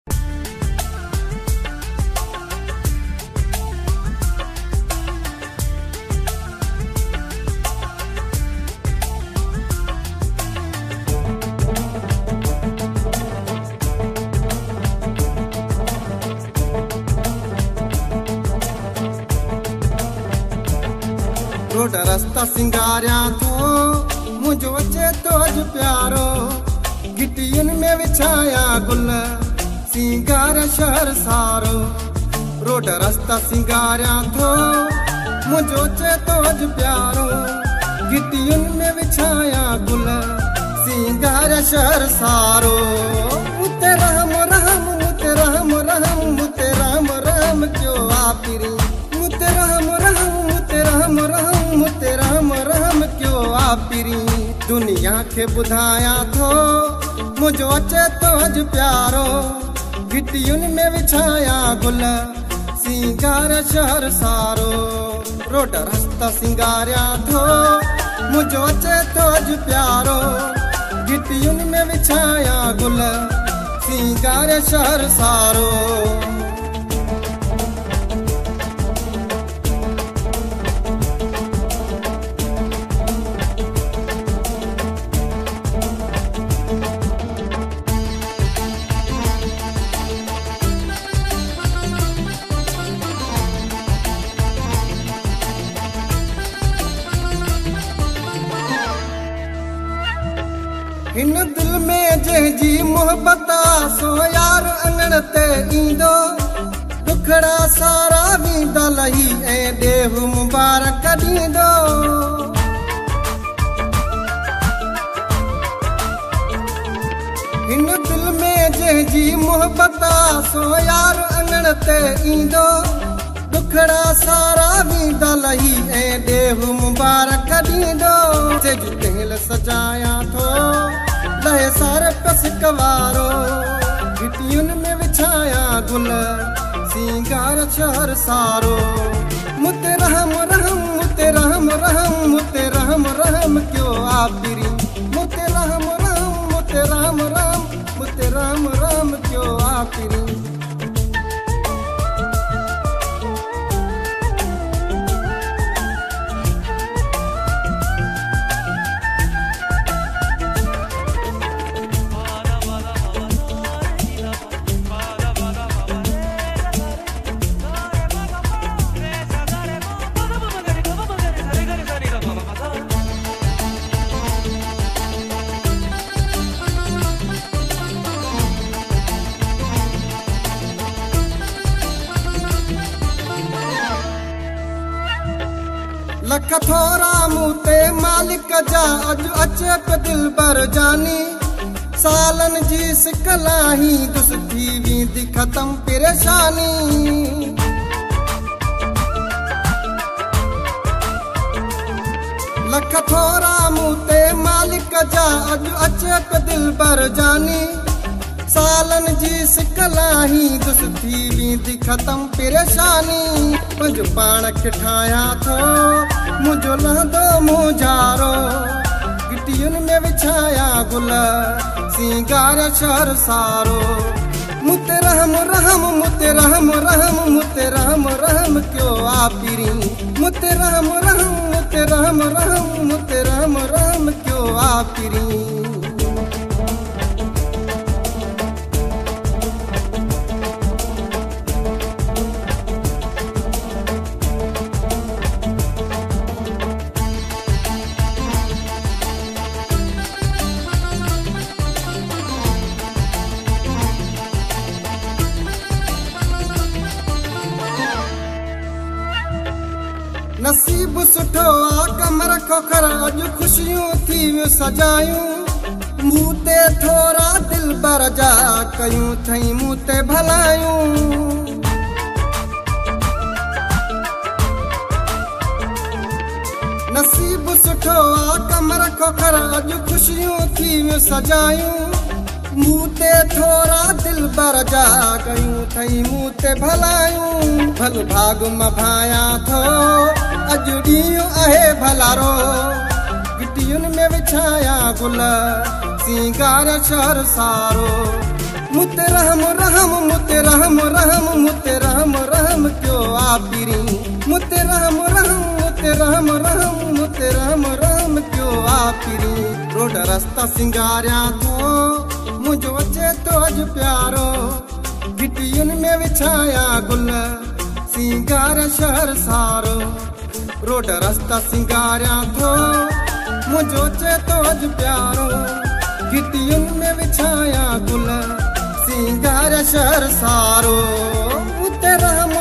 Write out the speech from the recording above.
Road रास्ता सिंगारिया थो मुझो अचे तो अज प्यारो गिटियुन में विछाया गुल सिंगार शहर सारो। रोड रास्ता सिंगारिया थो मुझो अचे तो अज प्यारो गिटियुन में विछाया गुल सिंगार शहर सारो। मुते रहम रहम मुते रहम रहम मुते राम राम क्यों आपिरी मुते रहम रहम मुते रहम रहम मुते राम राम क्यों आपिरी। दुनिया के बुधाया थो मुझो अचे तो अज प्यारो गिटियुन में विछाया गुल सिंगार शहर सारो। रोड रास्ता सिंगारिया थो मुझो अचे तो अज प्यारो गिटियुन में विछाया गुल सिंगार शहर सारो। इन दिल में जंहिंजी मोहब्बत सो यार अंगण ते ईंदो दुखड़ा सारा वींदा लही ऐं देव मुबारक ॾींदो। इन दिल में जंहिंजी मोहब्बत सो यार अंगण ते ईंदो दुखड़ा सारा वींदा लही ऐं देव मुबारक ॾींदो। सिज तेल सजाया थो लहे सारे पस कवारो गिटियुन में विछाया गुल सिंगार शहर सारो। मुते रहम रहम मुते रहम रहम मुते रहम रहम क्यों आपिरी मुते रहम रहम मुते राम राम मुते राम राम क्यों आपिरी। लख थोरा मूते मालिक जा अज अचे पे दिल बर जानी सालन जी सिकलाही दुस थी वींदी खत्म परेशानी। लख थोरा मूते मालिक जा अज अचे पे दिल बर जानी सालन जी सिकलाही दुस थी वींदी खत्म परेशानी। मुझ पाण खे ठाया थो मुझो लहंदो मुझारो गिटियुन में विछाया गुल सिंगार शहर सारो। मुते रहम रहम मुते रहम रहम मुते रहम रहम क्यों आपिरी मुते रहम रहम मुते रहम रहम मुते रहम रहम क्यों आपिरी। नसीब सुठो आ कमर खोखर अज खुशियों थी सजायूं मूते थोरा दिल बर जा कयूं थई मूते भलायूं। नसीब सुठो आ कमर खोखर अज खुशियों थी सजायूं मूते थोरा दिल बर जा कयूं थई मूते भलायूं। भल भाग मभाया थो अज ॾींहुं आहे भलारो गिटियुन में विछाया गुल सिंगार शहर सारो। मुते रहम रहम रोड रस्ता सिंगारिया थो मुझो अचे तो अज प्यारो गिटियुन में विछाया गुल सिंगार शहर सारो रोड रस्ता सिंगारिया थो मुझो अचे तो अज प्यारो गिटियुन में विछाया गुल सिंगार शहर सारो उते रहम